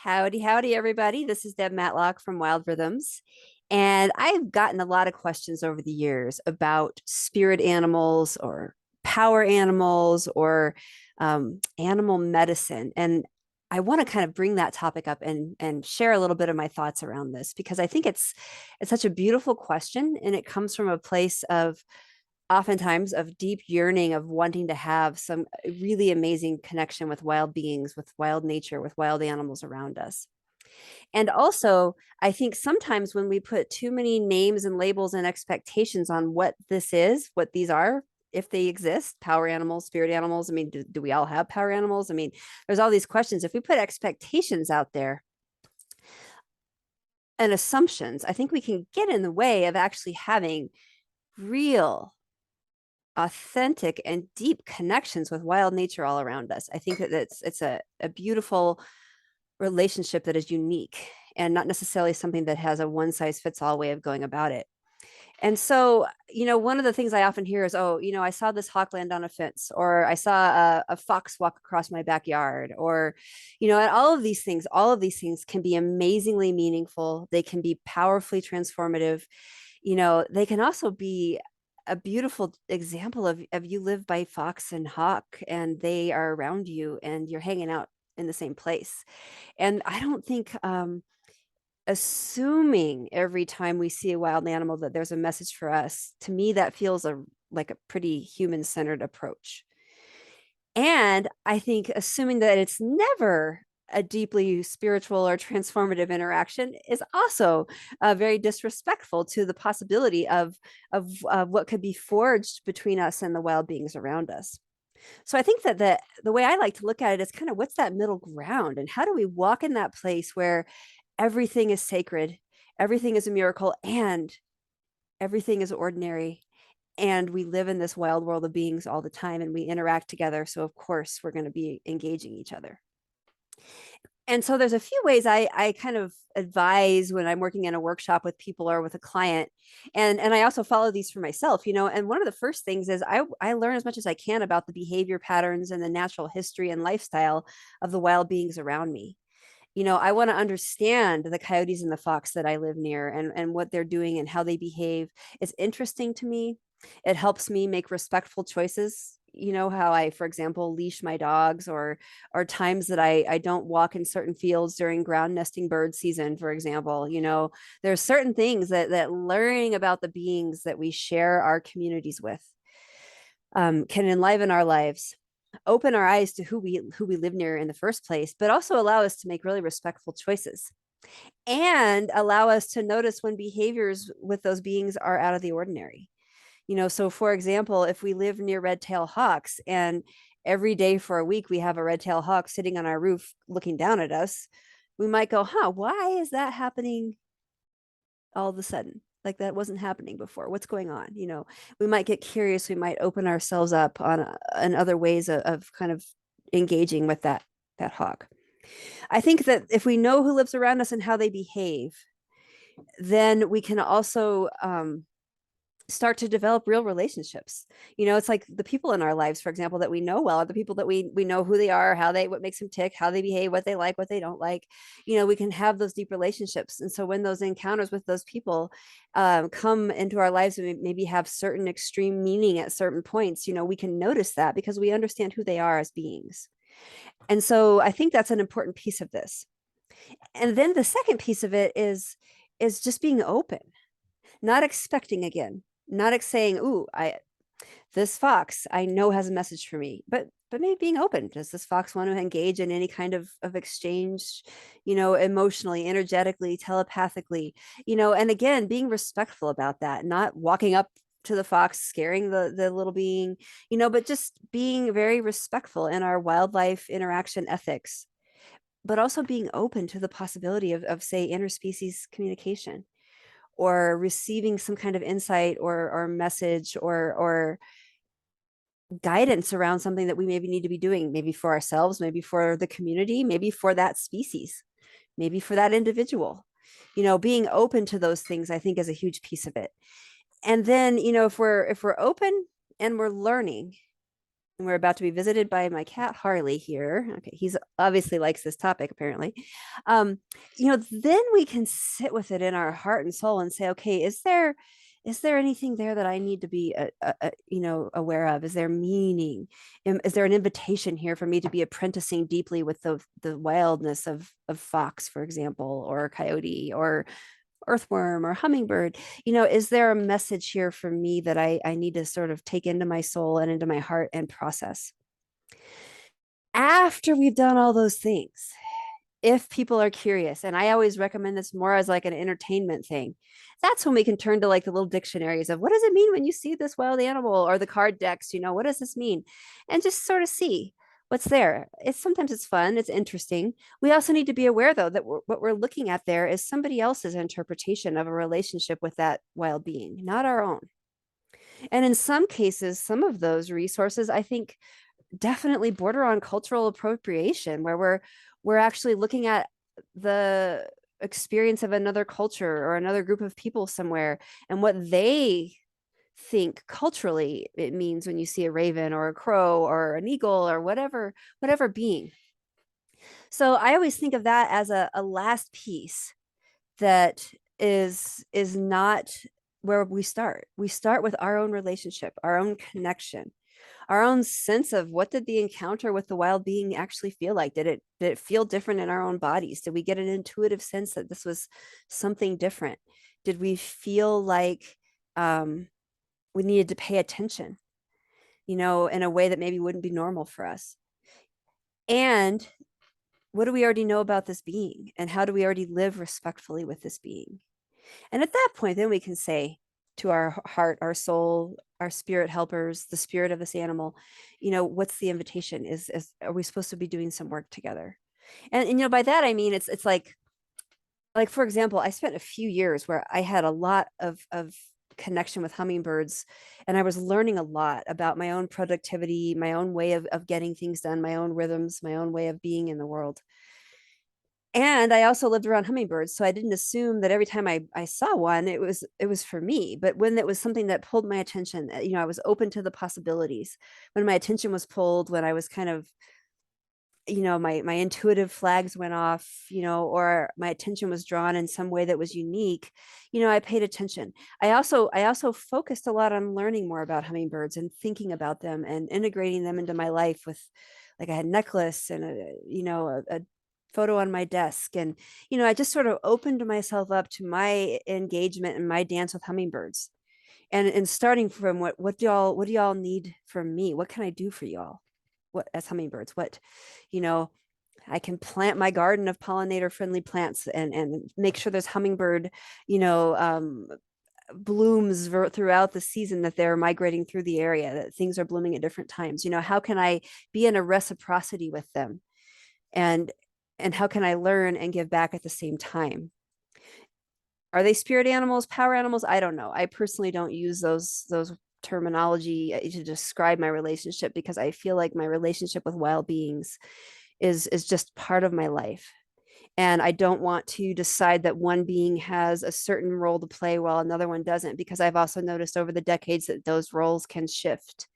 Howdy, howdy, everybody. This is Deb Matlock from Wild Rhythms. And I've gotten a lot of questions over the years about spirit animals or power animals or animal medicine. And I want to kind of bring that topic up and share a little bit of my thoughts around this because I think it's such a beautiful question, and it comes from a place of oftentimes of deep yearning of wanting to have some really amazing connection with wild beings, with wild nature, with wild animals around us. And also, I think sometimes when we put too many names and labels and expectations on what this is, what these are, if they exist, power animals, spirit animals. I mean, do we all have power animals? I mean, there's all these questions. If we put expectations out there and assumptions, I think we can get in the way of actually having real, authentic and deep connections with wild nature all around us. I think that it's a beautiful relationship that is unique and not necessarily something that has a one size fits all way of going about it. And so, one of the things I often hear is, oh, I saw this hawk land on a fence, or I saw a fox walk across my backyard, or, and all of these things can be amazingly meaningful. They can be powerfully transformative. They can also be a beautiful example of you live by fox and hawk and they are around you and you're hanging out in the same place. And I don't think assuming every time we see a wild animal that there's a message for us, to me that feels like a pretty human-centered approach. And I think assuming that it's never a deeply spiritual or transformative interaction is also very disrespectful to the possibility of what could be forged between us and the wild beings around us. So I think that the way I like to look at it is kind of what's that middle ground, and how do we walk in that place where everything is sacred, everything is a miracle, and everything is ordinary, and we live in this wild world of beings all the time and we interact together, so of course we're going to be engaging each other. And so there's a few ways I kind of advise when I'm working in a workshop with people or with a client. And I also follow these for myself, and one of the first things is I learn as much as I can about the behavior patterns and the natural history and lifestyle of the wild beings around me. I want to understand the coyotes and the fox that I live near, and what they're doing and how they behave. It's interesting to me. It helps me make respectful choices. How I, for example, leash my dogs, or times that I don't walk in certain fields during ground nesting bird season, for example. There's certain things that learning about the beings that we share our communities with can enliven our lives, open our eyes to who we live near in the first place, but also allow us to make really respectful choices and allow us to notice when behaviors with those beings are out of the ordinary. So for example, if we live near red-tailed hawks and every day for a week we have a red-tailed hawk sitting on our roof looking down at us, we might go, why is that happening all of a sudden? Like, that wasn't happening before. What's going on? We might get curious. We might open ourselves up on other ways of kind of engaging with that hawk. I think that if we know who lives around us and how they behave, then we can also start to develop real relationships. It's like the people in our lives, for example, that we know well, are the people that we know who they are, what makes them tick, how they behave, what they like, what they don't like. We can have those deep relationships. And so when those encounters with those people come into our lives and maybe have certain extreme meaning at certain points, we can notice that because we understand who they are as beings. And so I think that's an important piece of this. And then the second piece of it is just being open, not expecting, again, not saying, ooh, this fox I know has a message for me, but maybe being open. Does this fox want to engage in any kind of exchange, emotionally, energetically, telepathically, and again, being respectful about that, not walking up to the fox, scaring the little being, but just being very respectful in our wildlife interaction ethics, but also being open to the possibility of say, interspecies communication, or receiving some kind of insight or message or guidance around something that we maybe need to be doing, maybe for ourselves, maybe for the community, maybe for that species, maybe for that individual. Being open to those things, I think, is a huge piece of it. And then, if we're open and we're learning, And we're about to be visited by my cat Harley here. Okay, he's obviously likes this topic apparently. Um, then we can sit with it in our heart and soul and say, okay, is there anything there that I need to be aware of? Is there meaning? Is there an invitation here for me to be apprenticing deeply with the wildness of fox, for example, or coyote, or earthworm or hummingbird? Is there a message here for me that I need to sort of take into my soul and into my heart and process? After we've done all those things, if people are curious, and I always recommend this more as like an entertainment thing, that's when we can turn to like the little dictionaries of what does it mean when you see this wild animal, or the card decks, what does this mean? And just sort of see what's there. It's fun, it's interesting. We also need to be aware though that what we're looking at there is somebody else's interpretation of a relationship with that wild being, not our own. And in some cases, some of those resources, I think, definitely border on cultural appropriation, where we're actually looking at the experience of another culture or another group of people somewhere and what they think culturally it means when you see a raven or a crow or an eagle or whatever being. So I always think of that as a last piece that is not where we start with our own relationship, our own connection, our own sense of what did the encounter with the wild being actually feel like. Did it feel different in our own bodies? Did we get an intuitive sense that this was something different? Did we feel like we needed to pay attention, in a way that maybe wouldn't be normal for us? And what do we already know about this being, and how do we already live respectfully with this being? And at that point, then we can say to our heart, our soul, our spirit helpers, the spirit of this animal, what's the invitation? Is are we supposed to be doing some work together? And by that I mean it's like for example, I spent a few years where I had a lot of connection with hummingbirds, and I was learning a lot about my own productivity, my own way of getting things done, my own rhythms, my own way of being in the world. And I also lived around hummingbirds, so I didn't assume that every time I saw one it was for me. But when it was something that pulled my attention, I was open to the possibilities. When my attention was pulled, when I was kind of, my intuitive flags went off, or my attention was drawn in some way that was unique, I paid attention. I also focused a lot on learning more about hummingbirds and thinking about them and integrating them into my life with, like, I had a necklace and a photo on my desk. And I just sort of opened myself up to my engagement and my dance with hummingbirds. And starting from what do y'all need from me? What can I do for y'all? What, as hummingbirds, what, you know I can plant my garden of pollinator friendly plants and make sure there's hummingbird, you know blooms throughout the season, that they're migrating through the area, that things are blooming at different times. How can I be in a reciprocity with them? And and how can I learn and give back at the same time? Are they spirit animals, power animals? I don't know. I personally don't use those terminology to describe my relationship, because I feel like my relationship with wild beings is just part of my life. And I don't want to decide that one being has a certain role to play while another one doesn't, because I've also noticed over the decades that those roles can shift.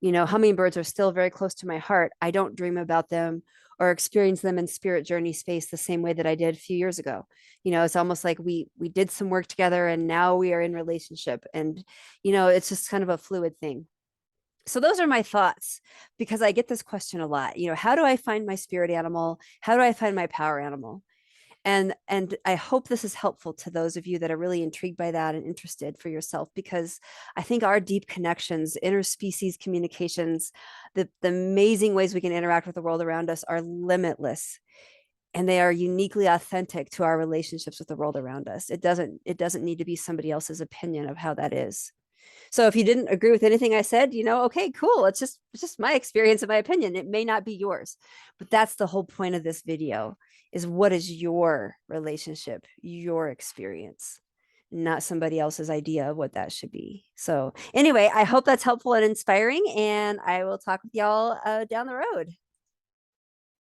Hummingbirds are still very close to my heart. I don't dream about them or experience them in spirit journey space the same way that I did a few years ago. It's almost like we did some work together and now we are in relationship. And it's just kind of a fluid thing. So those are my thoughts, because I get this question a lot. How do I find my spirit animal? How do I find my power animal? And I hope this is helpful to those of you that are really intrigued by that and interested for yourself, because I think our deep connections, interspecies communications, the amazing ways we can interact with the world around us are limitless, and they are uniquely authentic to our relationships with the world around us. It doesn't need to be somebody else's opinion of how that is. So if you didn't agree with anything I said, okay, cool. It's just my experience and my opinion. It may not be yours, but that's the whole point of this video, is what is your relationship, your experience, not somebody else's idea of what that should be. So anyway, I hope that's helpful and inspiring, and I will talk with y'all down the road.